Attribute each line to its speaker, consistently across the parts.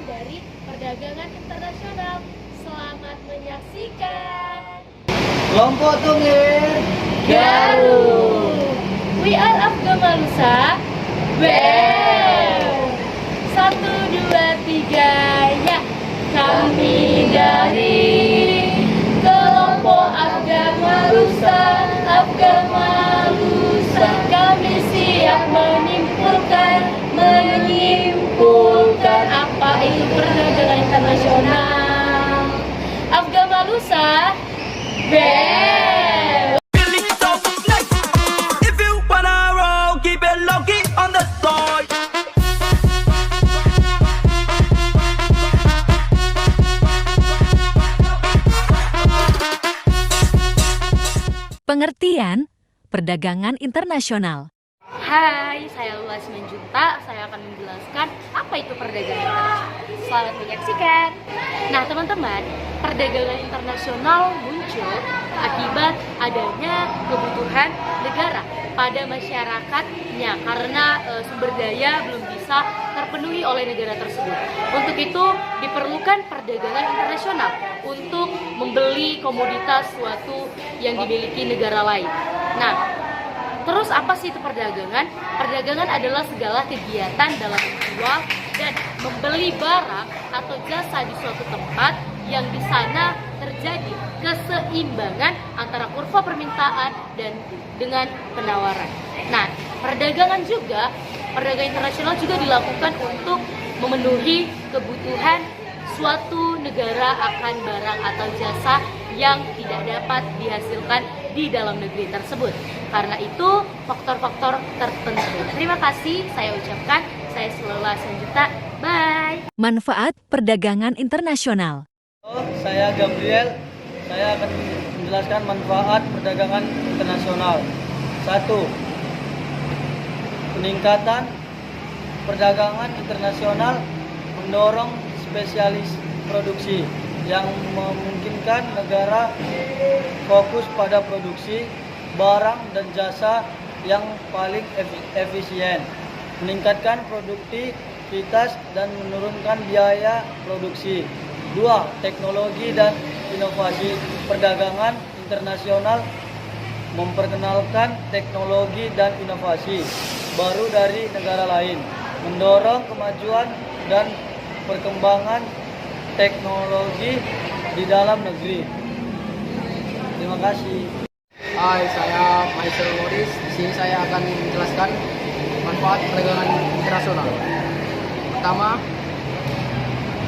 Speaker 1: Dari perdagangan internasional. Selamat menyaksikan
Speaker 2: Kelompok Tungir
Speaker 1: Garut. We are Afgamalusa. Well, 1, 2, 3, ya. Kami dari kelompok Afgamalusa. Afgamalusa, kami siap menyimpulkan apa itu perdagangan internasional. Afgamalusa, well.
Speaker 3: Pengertian perdagangan internasional.
Speaker 1: Hai, saya Luas Menjuta. Saya akan menjelaskan apa itu perdagangan internasional. Selamat menyaksikan. Nah teman-teman, perdagangan internasional muncul akibat adanya kebutuhan negara pada masyarakatnya karena sumber daya belum bisa terpenuhi oleh negara tersebut. Untuk itu diperlukan perdagangan internasional untuk membeli komoditas suatu yang dimiliki negara lain. Nah, terus apa sih itu perdagangan? Perdagangan adalah segala kegiatan dalam menjual dan membeli barang atau jasa di suatu tempat yang di sana terjadi keseimbangan antara kurva permintaan dan dengan penawaran. Nah, perdagangan internasional juga dilakukan untuk memenuhi kebutuhan suatu negara akan barang atau jasa yang tidak dapat dihasilkan di dalam negeri tersebut. Karena itu faktor-faktor tertentu. Terima kasih saya ucapkan. Saya Selula Senjuta. Bye.
Speaker 3: Manfaat perdagangan internasional.
Speaker 2: Saya Gabriel. Saya akan menjelaskan manfaat perdagangan internasional. 1. Peningkatan perdagangan internasional mendorong spesialis produksi yang memungkinkan negara fokus pada produksi barang dan jasa yang paling efisien, meningkatkan produktivitas dan menurunkan biaya produksi. 2. Teknologi dan inovasi perdagangan internasional memperkenalkan teknologi dan inovasi baru dari negara lain, mendorong kemajuan dan perkembangan teknologi di dalam negeri. Terima kasih.
Speaker 4: Hai, saya Maisel Morris. Di sini saya akan menjelaskan manfaat perdagangan internasional. Pertama,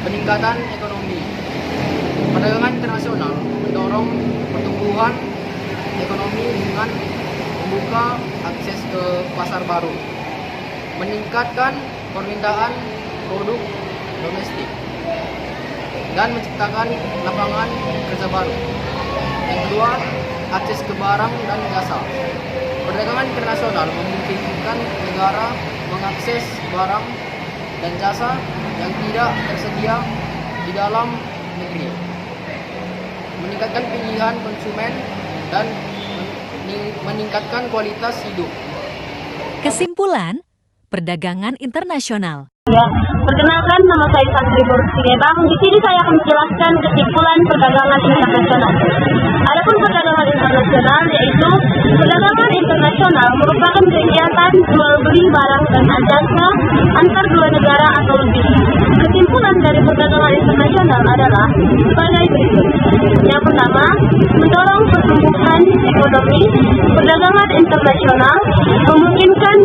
Speaker 4: peningkatan ekonomi. Perdagangan internasional mendorong pertumbuhan ekonomi dengan membuka akses ke pasar baru, meningkatkan permintaan produk domestik, dan menciptakan lapangan kerja baru. Yang kedua, akses ke barang dan jasa. Perdagangan internasional memungkinkan negara mengakses barang dan jasa yang tidak tersedia di dalam negeri, meningkatkan pilihan konsumen dan meningkatkan kualitas hidup.
Speaker 3: Kesimpulan, perdagangan internasional.
Speaker 5: Ya, perkenalkan nama saya Santri Bursigebang. Di sini saya akan menjelaskan kesimpulan perdagangan internasional. Adapun perdagangan internasional yaitu perdagangan internasional merupakan kegiatan jual beli barang dan jasa antar dua negara atau lebih. Kesimpulan dari perdagangan internasional adalah sebagai berikut. Yang pertama, mendorong pertumbuhan ekonomi. Perdagangan internasional memungkinkan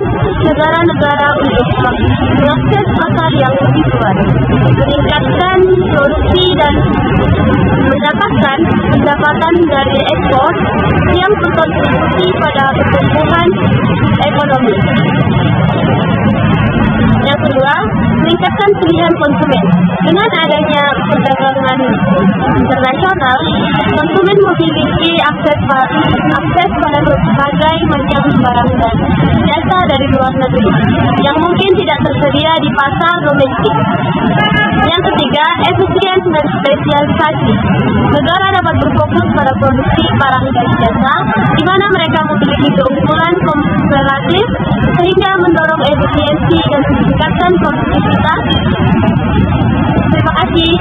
Speaker 5: negara-negara untuk mengakses pasar yang lebih luas, meningkatkan produksi dan mendapatkan pendapatan dari ekspor yang berkontribusi pada pertumbuhan ekonomi. Yang kedua, meningkatkan pilihan konsumen. Dengan adanya perdagangan internasional, konsumen memiliki akses pada berbagai macam barang dan jasa dari luar negeri yang mungkin tidak tersedia di pasar domestik. Yang ketiga, efisiensi dan spesialisasi. Negara dapat berfokus pada produksi barang dan jasa, di mana mereka memiliki keunggulan komparatif sehingga mendorong efisiensi dan meningkatkan produktivitas. Terima kasih.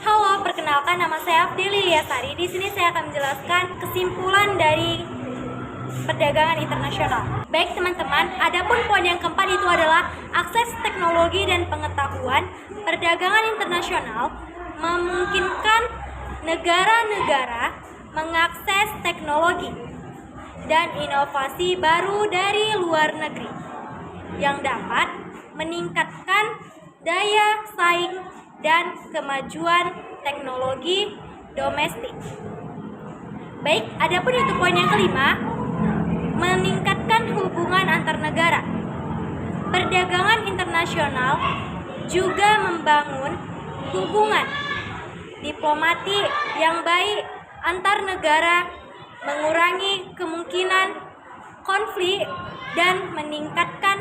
Speaker 6: Halo, perkenalkan nama saya Afdil Lilyasari. Di sini saya akan menjelaskan kesimpulan dari perdagangan internasional. Baik teman-teman, adapun poin yang keempat itu adalah akses teknologi dan pengetahuan. Perdagangan internasional memungkinkan negara-negara mengakses teknologi dan inovasi baru dari luar negeri yang dapat meningkatkan daya saing dan kemajuan teknologi domestik. Baik, adapun itu poin yang kelima, meningkatkan hubungan antar negara. Perdagangan internasional juga membangun hubungan diplomatik yang baik antar negara, mengurangi kemungkinan konflik dan meningkatkan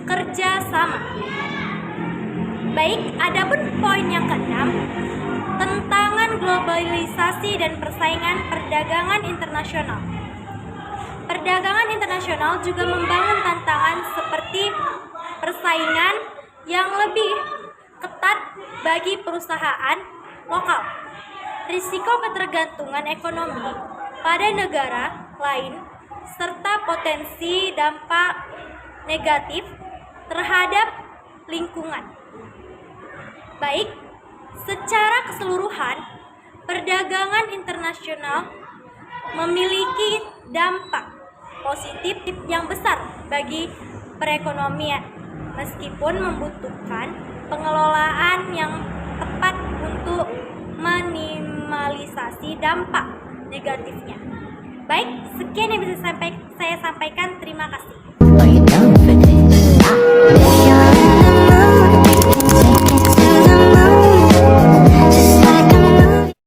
Speaker 6: kerjasama. Baik, adapun poin yang keenam, tantangan globalisasi dan persaingan perdagangan internasional. Perdagangan internasional juga membangun tantangan seperti persaingan yang lebih ketat bagi perusahaan lokal, risiko ketergantungan ekonomi pada negara lain, serta potensi dampak negatif terhadap lingkungan. Baik, secara keseluruhan, perdagangan internasional memiliki dampak positif yang besar bagi perekonomian, meskipun membutuhkan pengelolaan yang tepat untuk minimalisasi dampak negatifnya. Baik, sekian yang bisa saya sampaikan. Terima kasih.